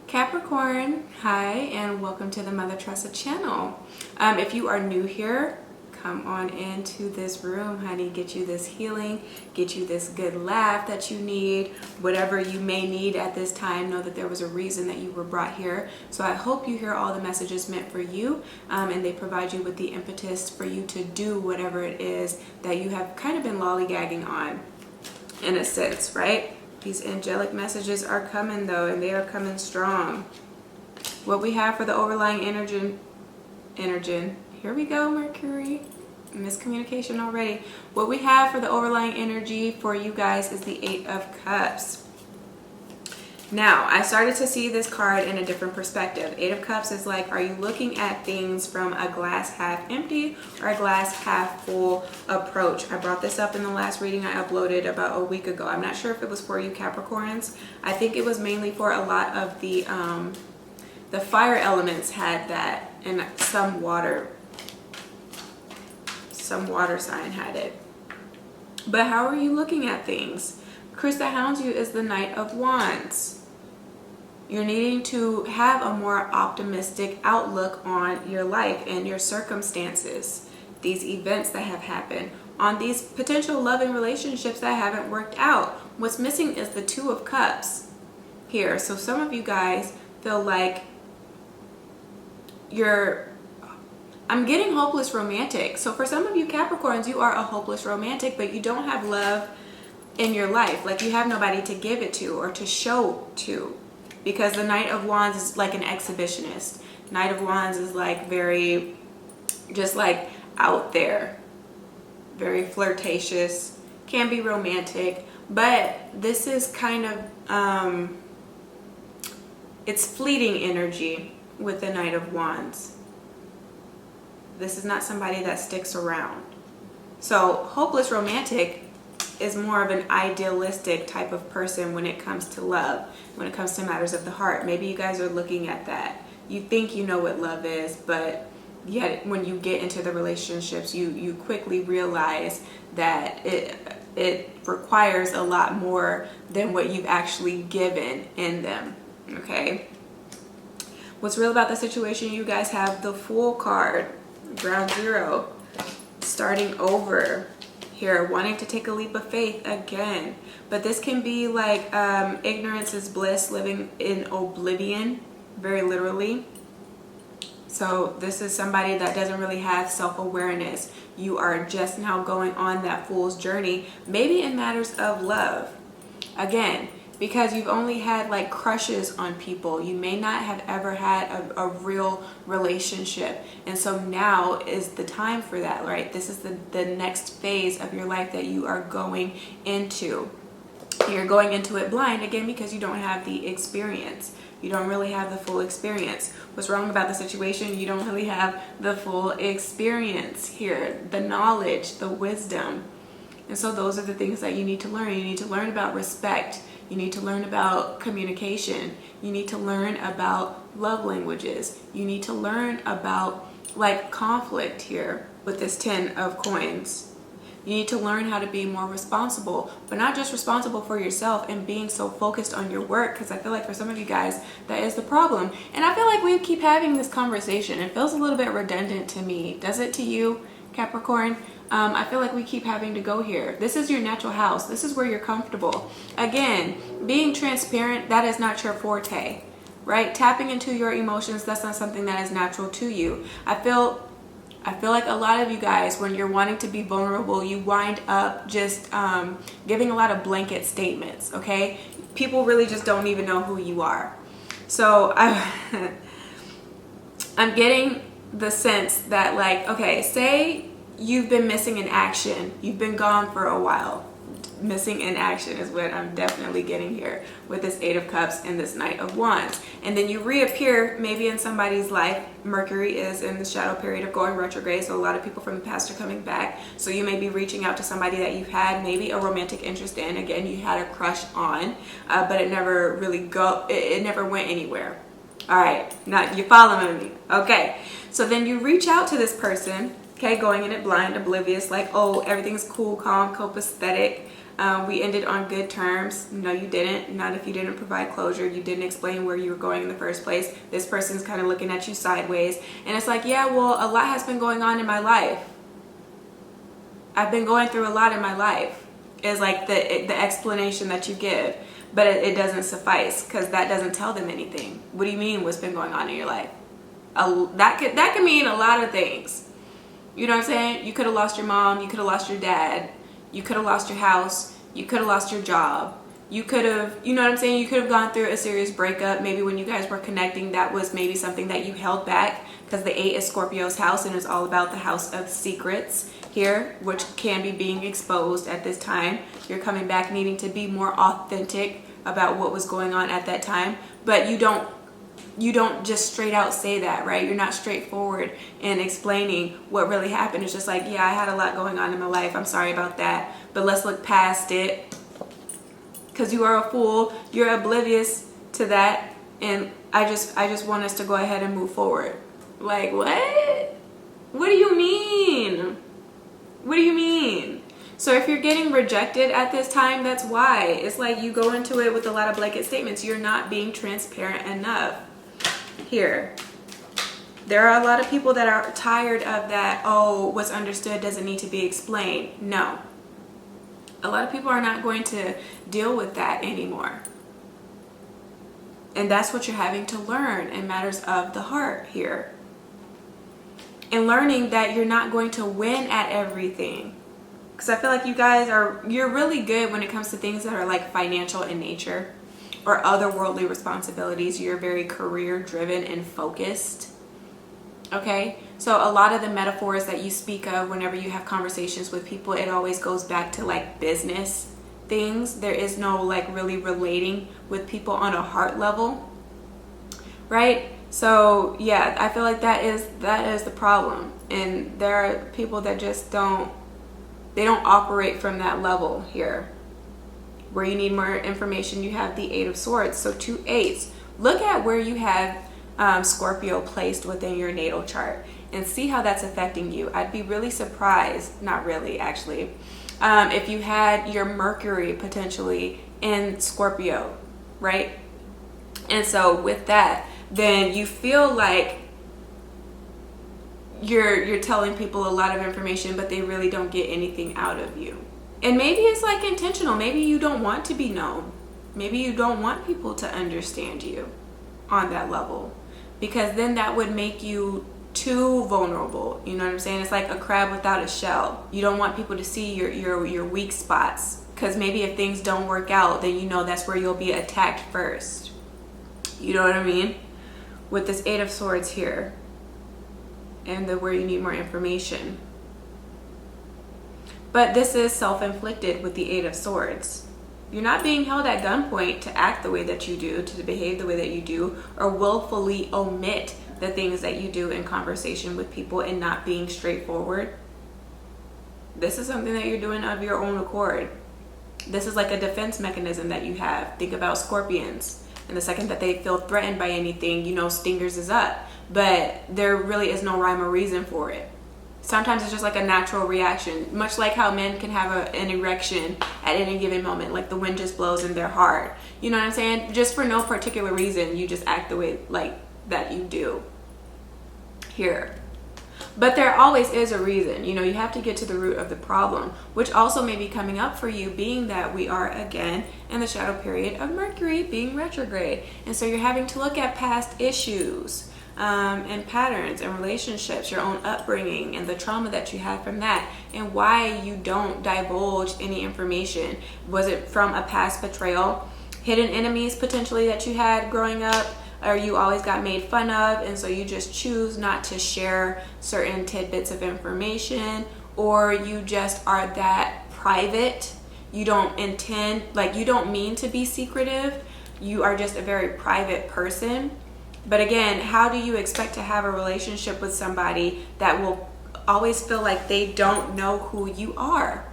Capricorn, hi, and welcome to the Mother Tressa channel. If you are new here, come on into this room, honey. Get you this healing, get you this good laugh that you need. Whatever you may need at this time, know that there was a reason that you were brought here. So I hope you hear all the messages meant for you, and they provide you with the impetus for you to do whatever it is that you have kind of been lollygagging on, in a sense, right? These angelic messages are coming though, and they are coming strong. What we have for the overlying energy, here we go, Mercury. Miscommunication already. What we have for the overlying energy for you guys is the Eight of Cups. Now, I started to see this card in a different perspective. Eight of Cups is like, are you looking at things from a glass half empty or a glass half full approach? I brought this up in the last reading I uploaded about a week ago. I'm not sure if it was for you Capricorns. I think it was mainly for a lot of the fire elements had that, and some water sign had it. But how are you looking at things? Chris that hounds you is the Knight of Wands. You're needing to have a more optimistic outlook on your life and your circumstances, these events that have happened, on these potential loving relationships that haven't worked out. What's missing is the Two of Cups here. So some of you guys feel like I'm getting hopeless romantic. So for some of you Capricorns, you are a hopeless romantic, but you don't have love in your life. Like you have nobody to give it to or to show to. Because the Knight of Wands is like an exhibitionist. Knight of Wands is like very, just like out there. Very flirtatious. Can be romantic. But this is kind of, it's fleeting energy with the Knight of Wands. This is not somebody that sticks around. So hopeless romantic is more of an idealistic type of person when it comes to love, when it comes to matters of the heart. Maybe you guys are looking at that. You think you know what love is, but yet when you get into the relationships, you quickly realize that it requires a lot more than what you've actually given in them, okay? What's real about the situation, you guys have the Fool card, ground zero, starting over. Here, wanting to take a leap of faith again. But this can be like ignorance is bliss, living in oblivion, very literally. So this is somebody that doesn't really have self-awareness. You are just now going on that fool's journey, maybe in matters of love. Again, because you've only had like crushes on people. You may not have ever had a real relationship. And so now is the time for that, right? This is the next phase of your life that you are going into. You're going into it blind, again, because you don't have the experience. You don't really have the full experience. What's wrong about the situation? You don't really have the full experience here. The knowledge, the wisdom. And so those are the things that you need to learn. You need to learn about respect. You need to learn about communication. You need to learn about love languages. You need to learn about like conflict here with this 10 of coins. You need to learn how to be more responsible, but not just responsible for yourself and being so focused on your work, because I feel like for some of you guys, that is the problem. And I feel like we keep having this conversation. It feels a little bit redundant to me. Does it to you, Capricorn? I feel like we keep having to go here. This is your natural house. This is where you're comfortable. Again, being transparent, that is not your forte, right? Tapping into your emotions, that's not something that is natural to you. I feel like a lot of you guys, when you're wanting to be vulnerable, you wind up just giving a lot of blanket statements, okay? People really just don't even know who you are. So I'm getting the sense that like, okay, say you've been missing in action. You've been gone for a while. Missing in action is what I'm definitely getting here with this Eight of Cups and this Knight of Wands. And then you reappear maybe in somebody's life. Mercury is in the shadow period of going retrograde, so a lot of people from the past are coming back. So you may be reaching out to somebody that you've had maybe a romantic interest in. Again, you had a crush on, but it never really it never went anywhere. All right, now you're following me. Okay, so then you reach out to this person. Okay, going in it blind, oblivious, like, oh, everything's cool, calm, copacetic. We ended on good terms. No, you didn't. Not if you didn't provide closure. You didn't explain where you were going in the first place. This person's kind of looking at you sideways. And it's like, yeah, well, a lot has been going on in my life. I've been going through a lot in my life, is like the explanation that you give. But it doesn't suffice, because that doesn't tell them anything. What do you mean what's been going on in your life? That could mean a lot of things. You know what I'm saying? You could have lost your mom. You could have lost your dad. You could have lost your house. You could have lost your job. You could have, you know what I'm saying? You could have gone through a serious breakup. Maybe when you guys were connecting, that was maybe something that you held back, because the 8 is Scorpio's house, and it's all about the house of secrets here, which can be being exposed at this time. You're coming back needing to be more authentic about what was going on at that time, but you don't just straight out say that, right? You're not straightforward in explaining what really happened. It's just like, yeah, I had a lot going on in my life. I'm sorry about that, but let's look past it, because you are a fool. You're oblivious to that, and I just want us to go ahead and move forward. Like, what? What do you mean? What do you mean? So if you're getting rejected at this time, that's why. It's like you go into it with a lot of blanket statements. You're not being transparent enough here. There are a lot of people that are tired of that, oh, what's understood doesn't need to be explained. No. A lot of people are not going to deal with that anymore. And that's what you're having to learn in matters of the heart here. And learning that you're not going to win at everything. Because I feel like you guys you're really good when it comes to things that are like financial in nature or otherworldly responsibilities. You're very career driven and focused. Okay? So a lot of the metaphors that you speak of whenever you have conversations with people, it always goes back to like business things. There is no like really relating with people on a heart level. Right? So yeah, I feel like that is the problem, and there are people that just don't operate from that level here. Where you need more information, you have the 8 of Swords. So 2 8s. Look at where you have Scorpio placed within your natal chart and see how that's affecting you. I'd be really surprised, not really actually, if you had your Mercury potentially in Scorpio, right? And so with that, then you feel like you're telling people a lot of information, but they really don't get anything out of you. And maybe it's like intentional. Maybe you don't want to be known. Maybe you don't want people to understand you on that level, because then that would make you too vulnerable. You know what I'm saying? It's like a crab without a shell. You don't want people to see your weak spots, because maybe if things don't work out, then you know that's where you'll be attacked first. You know what I mean? With this 8 of Swords here, and where you need more information. But this is self-inflicted with the 8 of Swords. You're not being held at gunpoint to act the way that you do, to behave the way that you do, or willfully omit the things that you do in conversation with people and not being straightforward. This is something that you're doing of your own accord. This is like a defense mechanism that you have. Think about scorpions. And the second that they feel threatened by anything, you know, stingers is up. But there really is no rhyme or reason for it. Sometimes it's just like a natural reaction. Much like how men can have an erection at any given moment. Like the wind just blows in their heart. You know what I'm saying? Just for no particular reason, you just act the way like that you do here. But there always is a reason. You know, you have to get to the root of the problem, which also may be coming up for you, being that we are again in the shadow period of Mercury being retrograde. And so you're having to look at past issues and patterns and relationships, your own upbringing and the trauma that you had from that, and why you don't divulge any information. Was it from a past betrayal, hidden enemies potentially that you had growing up, or you always got made fun of, and so you just choose not to share certain tidbits of information, or you just are that private. You don't intend, like you don't mean to be secretive. You are just a very private person. But again, how do you expect to have a relationship with somebody that will always feel like they don't know who you are?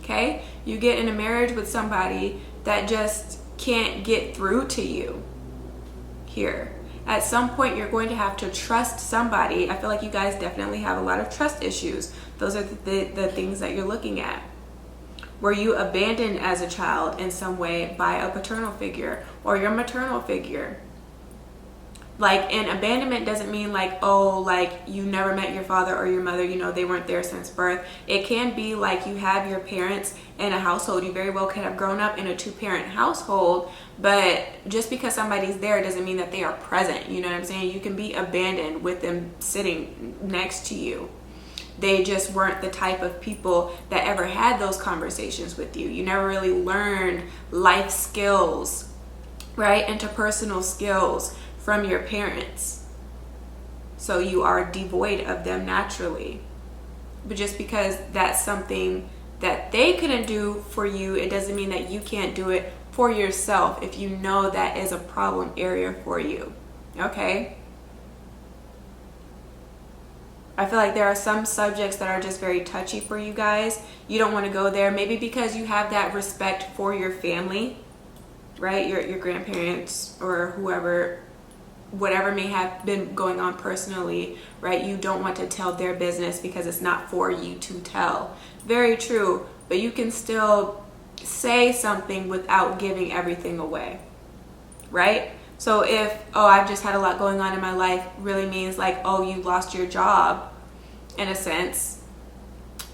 Okay? You get in a marriage with somebody that just can't get through to you. Here, at some point you're going to have to trust somebody. I feel like you guys definitely have a lot of trust issues. Those are the things that you're looking at. Were you abandoned as a child in some way by a paternal figure or your maternal figure? Like, and abandonment doesn't mean like, oh, like you never met your father or your mother, you know, they weren't there since birth. It can be like you have your parents in a household. You very well could have grown up in a 2-parent household, but just because somebody's there doesn't mean that they are present. You know what I'm saying? You can be abandoned with them sitting next to you. They just weren't the type of people that ever had those conversations with you. You never really learned life skills, right? Interpersonal skills from your parents. So you are devoid of them naturally. But just because that's something that they couldn't do for you, it doesn't mean that you can't do it for yourself if you know that is a problem area for you. Okay? I feel like there are some subjects that are just very touchy for you guys. You don't want to go there. Maybe because you have that respect for your family, right? Your grandparents or whoever, whatever may have been going on personally, right? You don't want to tell their business because it's not for you to tell. Very true. But you can still say something without giving everything away, right? So if, oh, I've just had a lot going on in my life, really means like, oh, you lost your job in a sense.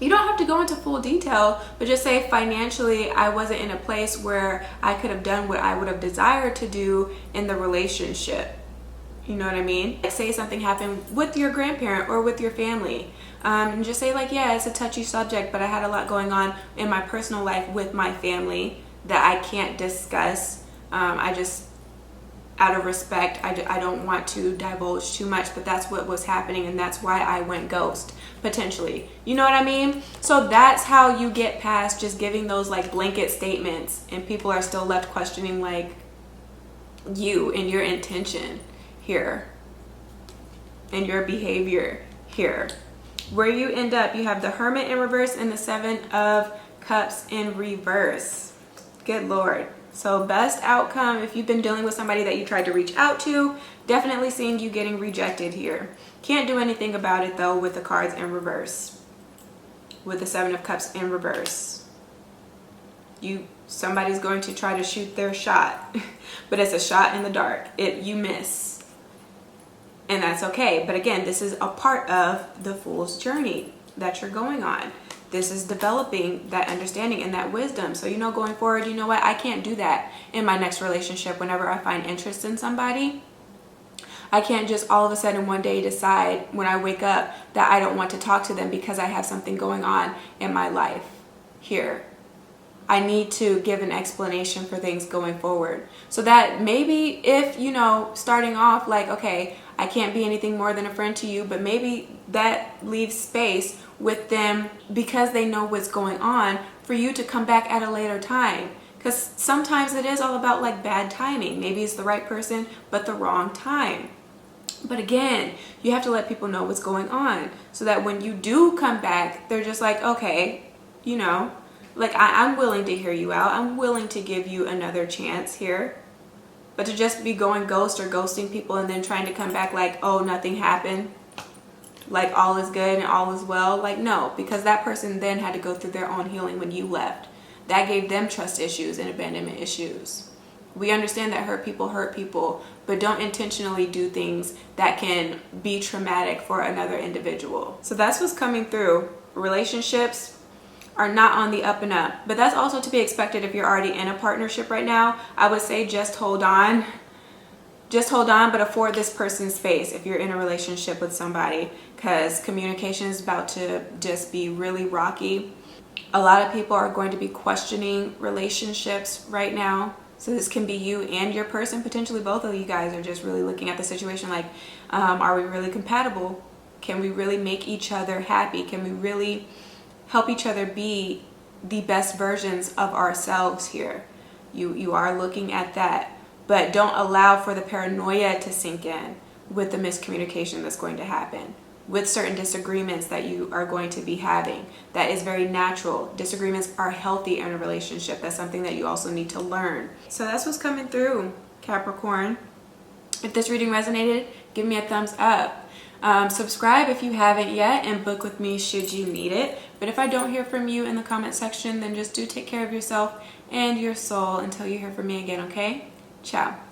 You don't have to go into full detail, but just say financially, I wasn't in a place where I could have done what I would have desired to do in the relationship. You know what I mean? Like say something happened with your grandparent or with your family. And just say like, yeah, it's a touchy subject, but I had a lot going on in my personal life with my family that I can't discuss. I just, out of respect, I don't want to divulge too much, but that's what was happening and that's why I went ghost, potentially. You know what I mean? So that's how you get past just giving those like blanket statements and people are still left questioning like you and your intention here and your behavior here. Where you end up, you have the Hermit in reverse and the 7 of Cups in reverse. Good Lord. So best outcome, if you've been dealing with somebody that you tried to reach out to, definitely seeing you getting rejected here. Can't do anything about it though with the cards in reverse. With the 7 of Cups in reverse. Somebody's going to try to shoot their shot, but it's a shot in the dark. You miss. And that's okay. But again, this is a part of the Fool's journey that you're going on. This is developing that understanding and that wisdom. So, you know, going forward, you know what? I can't do that in my next relationship. Whenever I find interest in somebody, I can't just all of a sudden one day decide when I wake up that I don't want to talk to them because I have something going on in my life here. I need to give an explanation for things going forward. So that maybe if, you know, starting off like, okay, I can't be anything more than a friend to you, but maybe that leaves space with them because they know what's going on for you to come back at a later time. Because sometimes it is all about like bad timing. Maybe it's the right person, but the wrong time. But again, you have to let people know what's going on so that when you do come back, they're just like, okay, you know, like I'm willing to hear you out. I'm willing to give you another chance here. But to just be going ghost or ghosting people and then trying to come back like, oh, nothing happened, like all is good and all is well, like no, because that person then had to go through their own healing when you left. That gave them trust issues and abandonment issues. We understand that hurt people, but don't intentionally do things that can be traumatic for another individual. So that's what's coming through. Relationships are not on the up and up, but that's also to be expected if you're already in a partnership right now. I would say just hold on, but afford this person space if you're in a relationship with somebody, because communication is about to just be really rocky. A lot of people are going to be questioning relationships right now. So this can be you and your person, potentially both of you guys are just really looking at the situation like, are we really compatible? Can we really make each other happy? Can we really help each other be the best versions of ourselves here? You are looking at that, but don't allow for the paranoia to sink in with the miscommunication that's going to happen, with certain disagreements that you are going to be having. That is very natural. Disagreements are healthy in a relationship. That's something that you also need to learn. So that's what's coming through, Capricorn. If this reading resonated, give me a thumbs up. Subscribe if you haven't yet, and book with me should you need it. But if I don't hear from you in the comment section, then just do take care of yourself and your soul until you hear from me again, okay? Ciao.